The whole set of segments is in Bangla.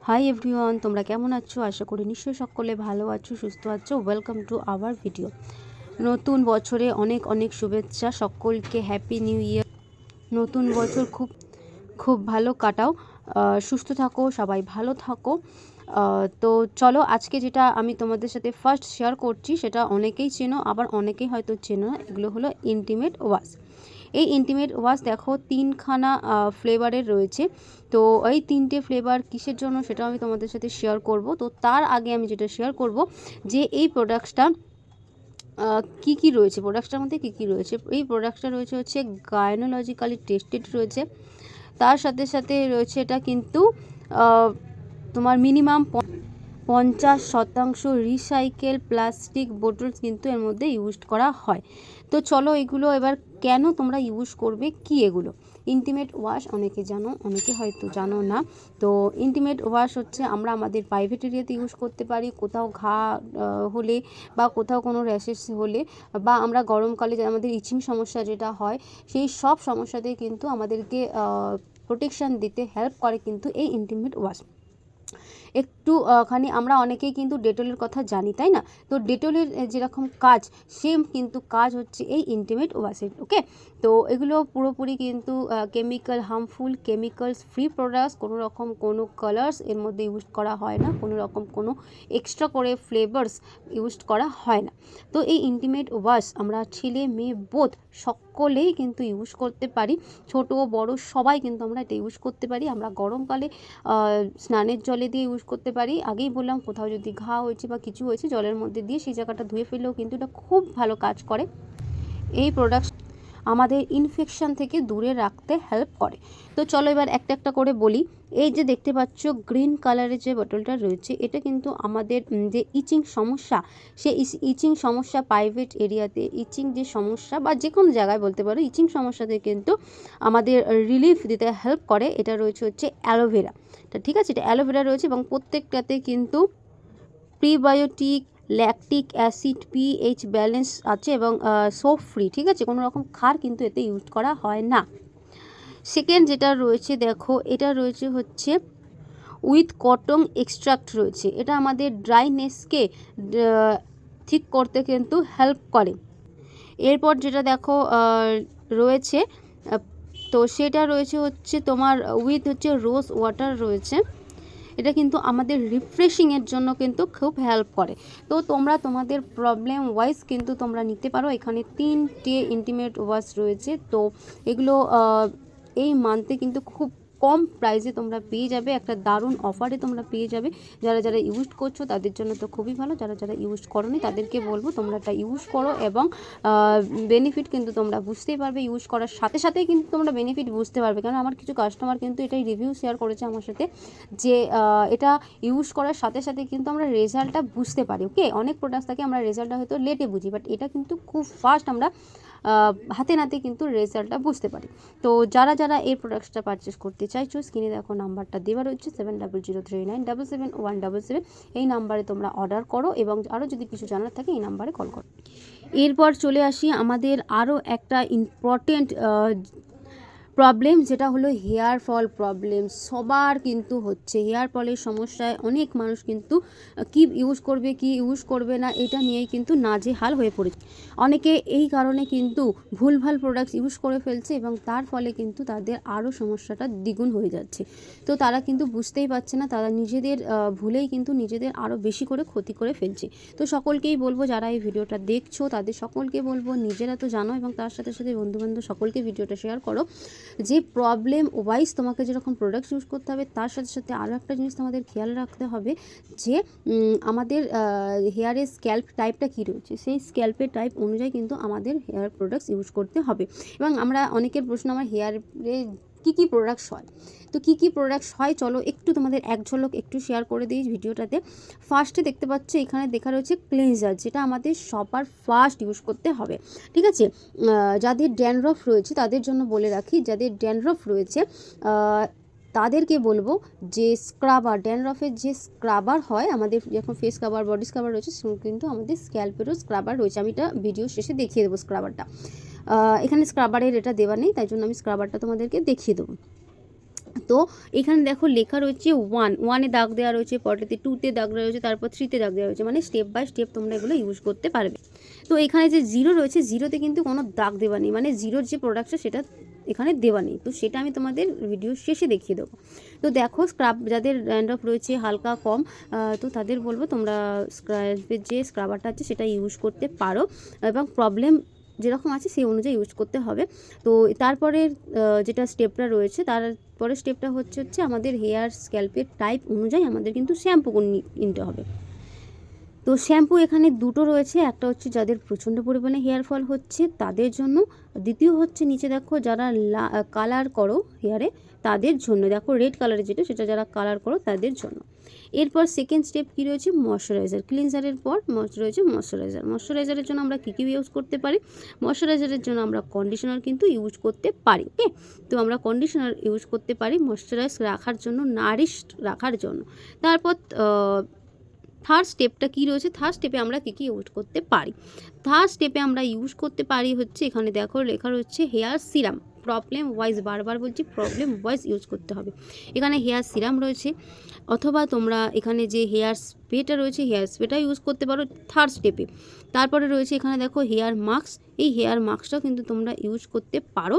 হাই এভরিওয়ান, তোমরা কেমন আছো? আশা করি নিশ্চয়ই সকলে ভালো আছো, সুস্থ আছো। Welcome to our video. নতুন বছরে অনেক অনেক শুভেচ্ছা সকলকে। Happy new year. নতুন বছর খুব খুব ভালো কাটাও, সুস্থ থাকো, সবাই ভালো থাকো। তো চলো, আজকে যেটা আমি তোমাদের সাথে ফার্স্ট শেয়ার করছি সেটা অনেকেই চেনো, আবার অনেকেই হয়তো চেনো না। এগুলো হলো ইন্টিমেট ওয়াশ। এই ইন্টিমেট ওয়াশ দেখো তিনখানা ফ্লেভারের রয়েছে। তো এই তিনটে ফ্লেভার কিসের জন্য সেটা আমি তোমাদের সাথে শেয়ার করব। তো তার আগে আমি যেটা শেয়ার করব যে এই প্রোডাক্টসটা কী কী রয়েছে, প্রোডাক্টসটার মধ্যে কী কী রয়েছে। এই প্রোডাক্টসটা রয়েছে হচ্ছে গাইনোলজিক্যালি টেস্টেড রয়েছে। তার সাথে সাথে রয়েছে এটা কিন্তু তোমার মিনিমাম 50% রিসাইকেল প্লাস্টিক বোটলস কিন্তু এর মধ্যে ইউজ করা হয়। তো চলো এগুলো এবার কেন তোমরা ইউজ করবে, কি এগুলো। ইন্টিমেট ওয়াশ অনেকে জানো, অনেকে হয়তো জানো না। তো ইন্টিমেট ওয়াশ হচ্ছে আমরা আমাদের প্রাইভেট এরিয়াতে ইউজ করতে পারি, কোথাও ঘা হলে বা কোথাও কোনো র্যাশেস হলে, বা আমরা গরমকালে আমাদের ইচিং সমস্যা যেটা হয় সেই সব সমস্যাতে কিন্তু আমাদেরকে প্রোটেকশান দিতে হেল্প করে কিন্তু এই ইন্টিমেট ওয়াশ। একটুখানি আমরা অনেকেই কিন্তু ডেটলের কথা জানি, তাই না? তো ডেটলের যেরকম কাজ, সেম কিন্তু কাজ হচ্ছে এই ইন্টিমেট ওয়াশের। ওকে, তো এগুলো পুরোপুরি কিন্তু chemical harmful, chemicals free products. কোনো রকম কোনো কালার্স এর মধ্যে ইউজ করা হয় না, কোনো রকম কোনো এক্সট্রা করে ফ্লেভার্স ইউজ করা হয় না। তো এই ইন্টিমেট ওয়াশ আমরা ছেলে মেয়ে বোথ সকলেই কিন্তু ইউজ করতে পারি, ছোট বড় সবাই কিন্তু আমরা এটা ইউজ করতে পারি। আমরা গরমকালে স্নানের জলে দিয়ে ইউজ করতে পারি। আগেই বললাম, কোথাও যদি ঘা হয়েছে বা কিছু হয়েছে জলের মধ্যে দিয়ে সেই জায়গাটা ধুয়ে ফেললেও কিন্তু এটা খুব ভালো কাজ করে। এই প্রোডাক্ট আমাদের ইনফেকশন থেকে দূরে রাখতে হেল্প করে। তো চলো এবার একটা একটা করে বলি। এই যে দেখতে পাচ্ছ গ্রিন কালারের যে বোতলটা রয়েছে, এটা কিন্তু আমাদের যে ইচিং সমস্যা, সেই ইচিং সমস্যা প্রাইভেট এরিয়াতে ইচিং যে সমস্যা বা যে কোনো জায়গায় বলতে পারো ইচিং সমস্যাতে কিন্তু আমাদের রিলিফ দিতে হেল্প করে। এটা রয়েছে হচ্ছে অ্যালোভেরা, ঠিক আছে? এটা অ্যালোভেরা রয়েছে এবং প্রত্যেকটাতে কিন্তু prebiotic, lactic acid, pH balance আছে এবং সোপ ফ্রি, ঠিক আছে? কোনো রকম ক্ষার কিন্তু এতে ইউজ করা হয় না। সেকেন্ড যেটা রয়েছে দেখো, এটা রয়েছে হচ্ছে উইথ কটন এক্সট্রাক্ট রয়েছে। এটা আমাদের ড্রাইনেসকে ঠিক করতে কিন্তু হেল্প করে। এরপর যেটা দেখো রয়েছে, তো সেটা রয়েছে হচ্ছে তোমার উইথ হচ্ছে রোজ ওয়াটার রয়েছে। এটা কিন্তু আমাদের রিফ্রেশিংয়ের জন্য কিন্তু খুব হেল্প করে। তো তোমরা তোমাদের প্রবলেম ওয়াইজ কিন্তু তোমরা নিতে পারো। এখানে 3টে ইন্টিমেট ওয়াশ রয়েছে। তো এগুলো এই মান্থে কিন্তু খুব কম প্রাইসে তোমরা পেয়ে যাবে, একটা দারুণ অফারে তোমরা পেয়ে যাবে। যারা যারা ইউজ করছো তাদের জন্য তো খুবই ভালো, যারা যারা ইউজ করোনি তাদেরকে বলবো তোমরা এটা ইউজ করো এবং বেনিফিট কিন্তু তোমরা বুঝতেই পারবে। ইউজ করার সাথে সাথেই কিন্তু তোমরা বেনিফিট বুঝতে পারবে, কারণ আমার কিছু কাস্টমার কিন্তু এটাই রিভিউ শেয়ার করেছে আমার সাথে যে এটা ইউজ করার সাথে সাথে কিন্তু আমরা রেজাল্টটা বুঝতে পারি। ওকে, অনেক প্রোডাক্ট থাকে আমরা রেজাল্টটা হয়তো লেটে বুঝি, বাট এটা কিন্তু খুব ফাস্ট আমরা হাতে নাতে কিন্তু রেজাল্টটা বুঝতে পারি। তো যারা যারা এই প্রোডাক্টসটা পারচেস করতে চাইছো, স্ক্রিনে দেখো নাম্বারটা দেওয়া রয়েছে 7003977717। এই নাম্বারে তোমরা অর্ডার করো এবং আরও যদি কিছু জানার থাকে এই নাম্বারে কল করো। এরপর চলে আসি আমাদের আরও একটা ইম্পর্টেন্ট প্রবলেম, যেটা হলো হেয়ার ফল প্রবলেম। সবার কিন্তু হচ্ছে হেয়ার ফলের সমস্যায় অনেক মানুষ কিন্তু কি ইউজ করবে কি ইউজ করবে না এটা নিয়েই কিন্তু নাজেহাল হয়ে পড়েছে। অনেকে এই কারণে কিন্তু ভুলভাল প্রোডাক্টস ইউজ করে ফেলছে এবং তার ফলে কিন্তু তাদের আরও সমস্যাটা দ্বিগুণ হয়ে যাচ্ছে। তো তারা কিন্তু বুঝতেই পারছে না, তারা নিজেদের ভুলেই কিন্তু নিজেদের আরও বেশি করে ক্ষতি করে ফেলছে। তো সকলকেই বলবো, যারা এই ভিডিওটা দেখছো তাদের সকলকে বলবো, নিজেরা তো জানো এবং তার সাথে সাথে বন্ধুবান্ধব সকলকে ভিডিওটা শেয়ার করো, যে প্রবলেম ওয়াইজ তোমাকে যেরকম প্রোডাক্টস ইউজ করতে হবে তার সাথে সাথে আরও একটা জিনিস তোমাদের খেয়াল রাখতে হবে যে আমাদের হেয়ারের স্ক্যাল্প টাইপটা কী রয়েছে, সেই স্ক্যাল্পের টাইপ অনুযায়ী কিন্তু আমাদের হেয়ার প্রোডাক্টস ইউজ করতে হবে। এবং আমরা অনেকের প্রশ্ন, আমার হেয়ারে কী কী প্রোডাক্টস হয়, তো কী কী প্রোডাক্টস হয় চলো একটু তোমাদের এক ঝলক একটু শেয়ার করে দিই ভিডিওটাতে। ফার্স্টে দেখতে পাচ্ছ এখানে দেখা রয়েছে ক্লিনজার, যেটা আমাদের সবার ফার্স্ট ইউজ করতে হবে, ঠিক আছে? যাদের ড্যান্ড্রফ রয়েছে তাদের জন্য বলে রাখি, যাদের ড্যান্ড্রফ রয়েছে তাদেরকে বলবো যে স্ক্রাবার, ড্যান্ড্রফের যে স্ক্রাবার হয় আমাদের, যখন ফেস কাভার বডি স্ক্রাবার রয়েছে সেরকম কিন্তু আমাদের স্ক্যাল্পেরও স্ক্রাবার রয়েছে। আমি এটা ভিডিও শেষে দেখিয়ে দেবো স্ক্রাবারটা। এখানে স্ক্রাবারের এটা দেওয়া নেই, তাই জন্য আমি স্ক্রাবারটা তোমাদেরকে দেখিয়ে দেবো। তো এখানে দেখো লেখা রয়েছে 1 দাগ দেওয়া রয়েছে, পরেরটাতে 2তে দাগ দেওয়া রয়েছে, তারপর 3তে দাগ দেওয়া রয়েছে, মানে স্টেপ বাই স্টেপ তোমরা এগুলো ইউজ করতে পারবে। তো এখানে যে 0 রয়েছে, 0তে কিন্তু কোনো দাগ দেওয়া নেই, মানে 0-র যে প্রোডাক্টটা সেটা এখানে দেওয়া নেই। তো সেটা আমি তোমাদের ভিডিও শেষে দেখিয়ে দেবো। তো দেখো স্ক্রাব যাদের ড্যান্ড্রফ রয়েছে হালকা কম, তো তাদের বলবো তোমরা স্ক্রাবের যে স্ক্রাবারটা আছে সেটা ইউজ করতে পারো, এবং প্রবলেম যেরকম আছে সেই অনুযায়ী ইউজ করতে হবে। তো তারপরে যেটা স্টেপটা রয়েছে, তারপরে স্টেপটা হচ্ছে আমাদের হেয়ার স্ক্যাল্পের টাইপ অনুযায়ী আমাদের কিন্তু শ্যাম্পু নিতে হবে। তো শ্যাম্পু এখানে দুটো রয়েছে, একটা হচ্ছে যাদের প্রচণ্ড পরিমাণে হেয়ার ফল হচ্ছে তাদের জন্য, দ্বিতীয় হচ্ছে নিচে দেখো যারা কালার করো হেয়ারে তাদের জন্য, দেখো রেড কালারের যেটা সেটা যারা কালার করো তাদের জন্য। এরপর সেকেন্ড স্টেপ কী রয়েছে, ময়শ্চারাইজার। ক্লিনজারের পর রয়েছে ময়শ্চারাইজার। ময়শ্চারাইজারের জন্য আমরা কী কী ইউজ করতে পারি, ময়শ্চারাইজারের জন্য আমরা কন্ডিশনার কিন্তু ইউজ করতে পারি। ওকে, তো আমরা কন্ডিশনার ইউজ করতে পারি ময়শ্চারাইজ রাখার জন্য, নারিশড রাখার জন্য। তারপর থার্ড স্টেপটা কী রয়েছে, থার্ড স্টেপে আমরা কী কী ইউজ করতে পারি, থার্ড স্টেপে আমরা ইউজ করতে পারি হচ্ছে এখানে দেখো লেখা রয়েছে হেয়ার সিরাম। প্রবলেম ওয়াইজ, বারবার বলছি প্রবলেম ওয়াইজ ইউজ করতে হবে। এখানে হেয়ার সিরাম রয়েছে, অথবা তোমরা এখানে যে হেয়ার স্প্রেটা রয়েছে হেয়ার স্প্রেটা ইউজ করতে পারো থার্ড স্টেপে। তারপরে রয়েছে এখানে দেখো হেয়ার মাস্ক, এই হেয়ার মাস্কটাও কিন্তু তোমরা ইউজ করতে পারো,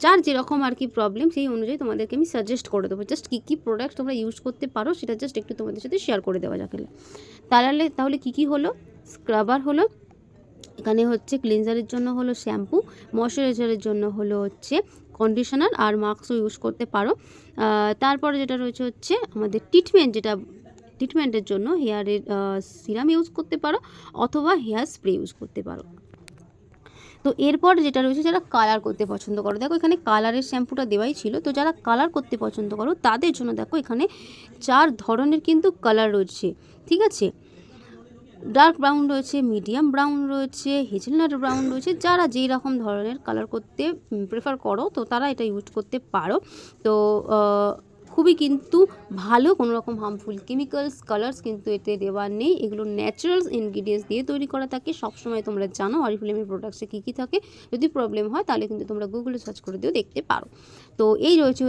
যার যেরকম আর কি প্রবলেম সেই অনুযায়ী তোমাদেরকে আমি সাজেস্ট করে দেবো। জাস্ট কী কী প্রোডাক্ট তোমরা ইউজ করতে পারো সেটা জাস্ট একটু তোমাদের সাথে শেয়ার করে দেওয়া যাকে। তাহলে কী কী হলো, স্ক্রাবার হলো, এখানে হচ্ছে ক্লিনজারের জন্য হলো শ্যাম্পু, ময়শ্চারাইজারের জন্য হলো হচ্ছে কন্ডিশনার, আর মাস্কও ইউজ করতে পারো। তারপরে যেটা রয়েছে হচ্ছে আমাদের ট্রিটমেন্টের জন্য হেয়ারের সিরাম ইউজ করতে পারো, অথবা হেয়ার স্প্রে ইউজ করতে পারো। তো এরপর যেটা রয়েছে যারা কালার করতে পছন্দ করো, দেখো এখানে কালারের শ্যাম্পুটা দেওয়াই ছিল, তো যারা কালার করতে পছন্দ করো তাদের জন্য দেখো এখানে 4 ধরনের কিন্তু কালার রয়েছে। ঠিক আছে, ডার্ক ব্রাউন রয়েছে, মিডিয়াম ব্রাউন রয়েছে, হেজেলনাট ব্রাউন রয়েছে। যারা যেই রকম ধরনের কালার করতে প্রেফার করো তো তারা এটা ইউজ করতে পারো। তো খুবই কিন্তু ভালো, কোনো রকম হার্মফুল কেমিক্যালস কালার্স কিন্তু এতে দেওয়া নেই, এগুলো ন্যাচারাল ইনগ্রিডিয়েন্টস দিয়ে তৈরি করা থাকে। সবসময় তোমরা জানো অরিফ্লেমের প্রোডাক্টসে কী কী থাকে, যদি প্রবলেম হয় তাহলে কিন্তু তোমরা গুগলে সার্চ করে দিয়েও দেখতে পারো। তো এই রয়েছে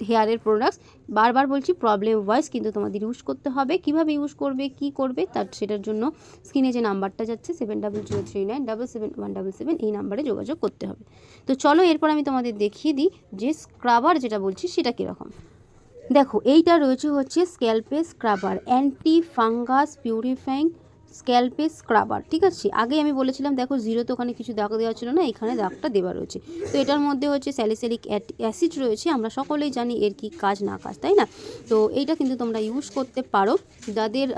হেয়ারের প্রোডাক্টস। বারবার বলছি প্রবলেম ওয়াইজ কিন্তু তোমাদের ইউজ করতে হবে। কিভাবে ইউজ করবে, কি করবে, সেটার জন্য স্ক্রিনে যে নাম্বারটা যাচ্ছে 7003977177 এই নাম্বারে যোগাযোগ করতে হবে। তো চলো এরপর আমি তোমাদের দেখিয়ে দিই যে স্ক্রাবার যেটা বলছি সেটা কীরকম। দেখো এইটা রয়েছে স্ক্যাল্পে স্ক্রাবার, অ্যান্টি ফাঙ্গাস পিউরিফাইং স্ক্যাল্পে স্ক্রাবার। ঠিক আছে, আগে আমি বলেছিলাম দেখো 0 তো ওখানে কিছু দাগ দেওয়া ছিল না, এখানে দাগটা দেওয়া রয়েছে। তো এটার মধ্যে স্যালিসিলিক অ্যাসিড রয়েছে, আমরা সকলেই জানি এর কি কাজ না কাজ, তাই না। তো এইটা কিন্তু তোমরা ইউজ করতে পারো। যাদের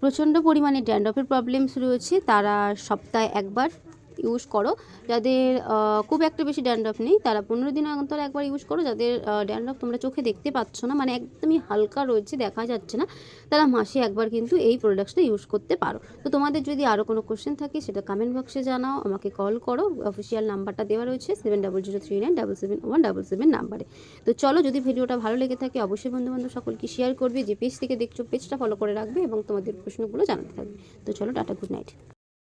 প্রচণ্ড পরিমাণে ড্যান্ড্রফের প্রবলেমস রয়েছে তারা সপ্তাহে একবার ইউজ করো। যাদের খুব একটা বেশি ড্যান্ড্রফ নেই তারা 15 দিন অন্তর একবার ইউজ করো। যাদের ড্যান্ড্রফ তোমরা চোখে দেখতে পাচ্ছ না, মানে একদমই হালকা রয়েছে, দেখা যাচ্ছে না, তারা মাসে একবার কিন্তু এই প্রোডাক্টসটা ইউজ করতে পারো। তো তোমাদের যদি আরও কোনো কোশ্চেন থাকে সেটা কমেন্ট বক্সে জানাও, আমাকে কল করো, অফিসিয়াল নাম্বারটা দেওয়া রয়েছে 7003977177 নাম্বারে। তো চলো, যদি ভিডিওটা ভালো লেগে থাকে অবশ্যই বন্ধুবান্ধব সকলকে শেয়ার করবে, যে পেজ থেকে দেখছো পেজটা ফলো করে রাখবে এবং তোমাদের প্রশ্নগুলো জানাতে থাকবে। তো চলো, টাটা, গুড নাইট।